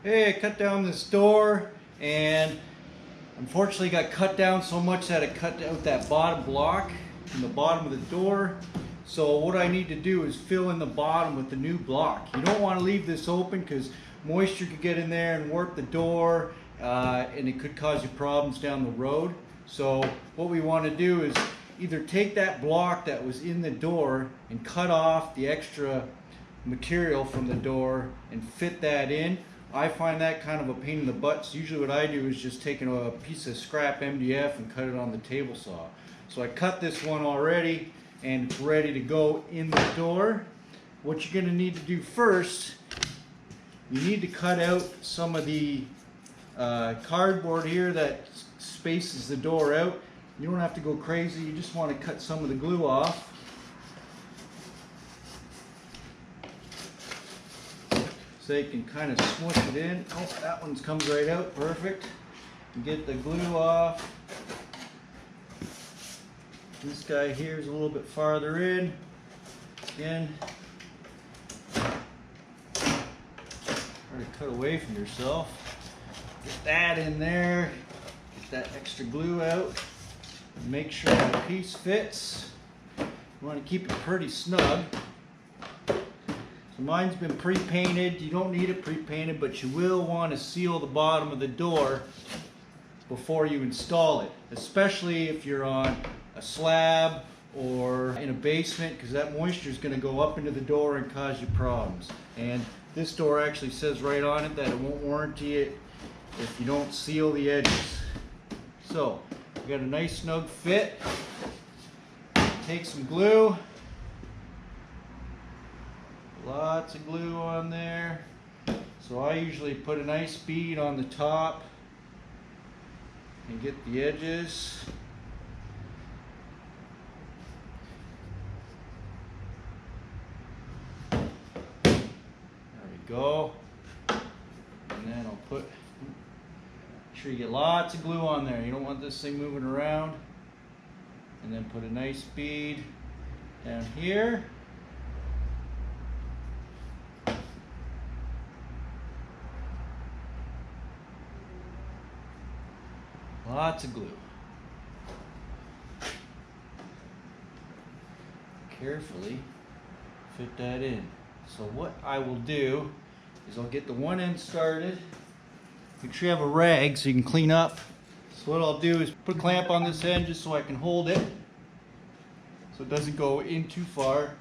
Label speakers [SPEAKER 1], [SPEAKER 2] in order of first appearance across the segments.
[SPEAKER 1] Hey, I cut down this door and unfortunately got cut down so much that it cut out that bottom block from the bottom of the door. So what I need to do is fill in the bottom with the new block. You don't want to leave this open because moisture could get in there and warp the door and it could cause you problems down the road. So what we want to do is either take that block that was in the door and cut off the extra material from the door and fit that in. I find that kind of a pain in the butt. So usually what I do is just take a piece of scrap MDF and cut it on the table saw. So I cut this one already and it's ready to go in the door. What you're going to need to do first, you need to cut out some of the cardboard here that spaces the door out. You don't have to go crazy, you just want to cut some of the glue off. So you can kind of smush it in. Oh, that one comes right out, perfect. You get the glue off. This guy here is a little bit farther in. Again, try to cut away from yourself. Get that in there. Get that extra glue out. And make sure that piece fits. You want to keep it pretty snug. So mine's been pre-painted. You don't need it pre-painted, but you will want to seal the bottom of the door before you install it, especially if you're on a slab or in a basement, because that moisture is going to go up into the door and cause you problems. And this door actually says right on it that it won't warranty it if you don't seal the edges. So we got a nice snug fit. Take some glue. Lots of glue on there. So I usually put a nice bead on the top and get the edges. There we go. And then I'll put, make sure you get lots of glue on there. You don't want this thing moving around. And then put a nice bead down here. Lots of glue. Carefully fit that in. So what I will do is I'll get the one end started. Make sure you have a rag so you can clean up. So what I'll do is put a clamp on this end just so I can hold it so it doesn't go in too far.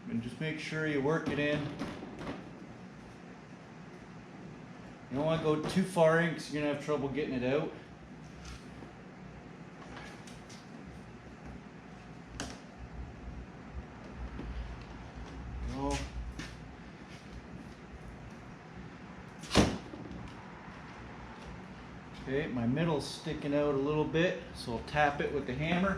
[SPEAKER 1] And just make sure you work it in. You don't want to go too far in because you're going to have trouble getting it out. Okay, my middle's sticking out a little bit, so I'll tap it with the hammer.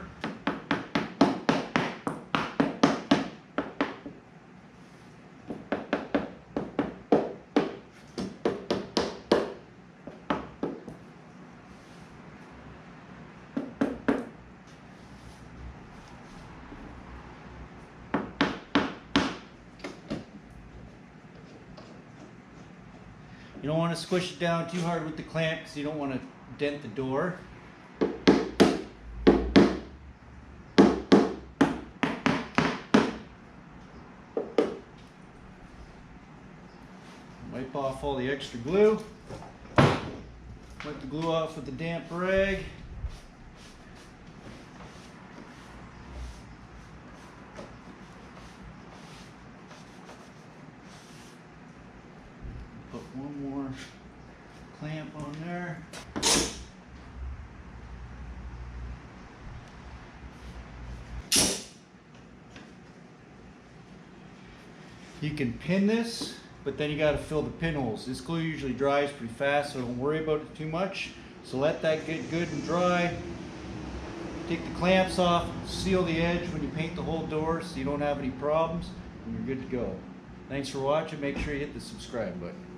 [SPEAKER 1] You don't want to squish it down too hard with the clamp because you don't want to dent the door. Wipe off all the extra glue. Wipe the glue off with a damp rag. Put one more clamp on there. You can pin this, but then you got to fill the pinholes. This glue usually dries pretty fast, so don't worry about it too much. So let that get good and dry. Take the clamps off, seal the edge when you paint the whole door so you don't have any problems, and you're good to go. Thanks for watching. Make sure you hit the subscribe button.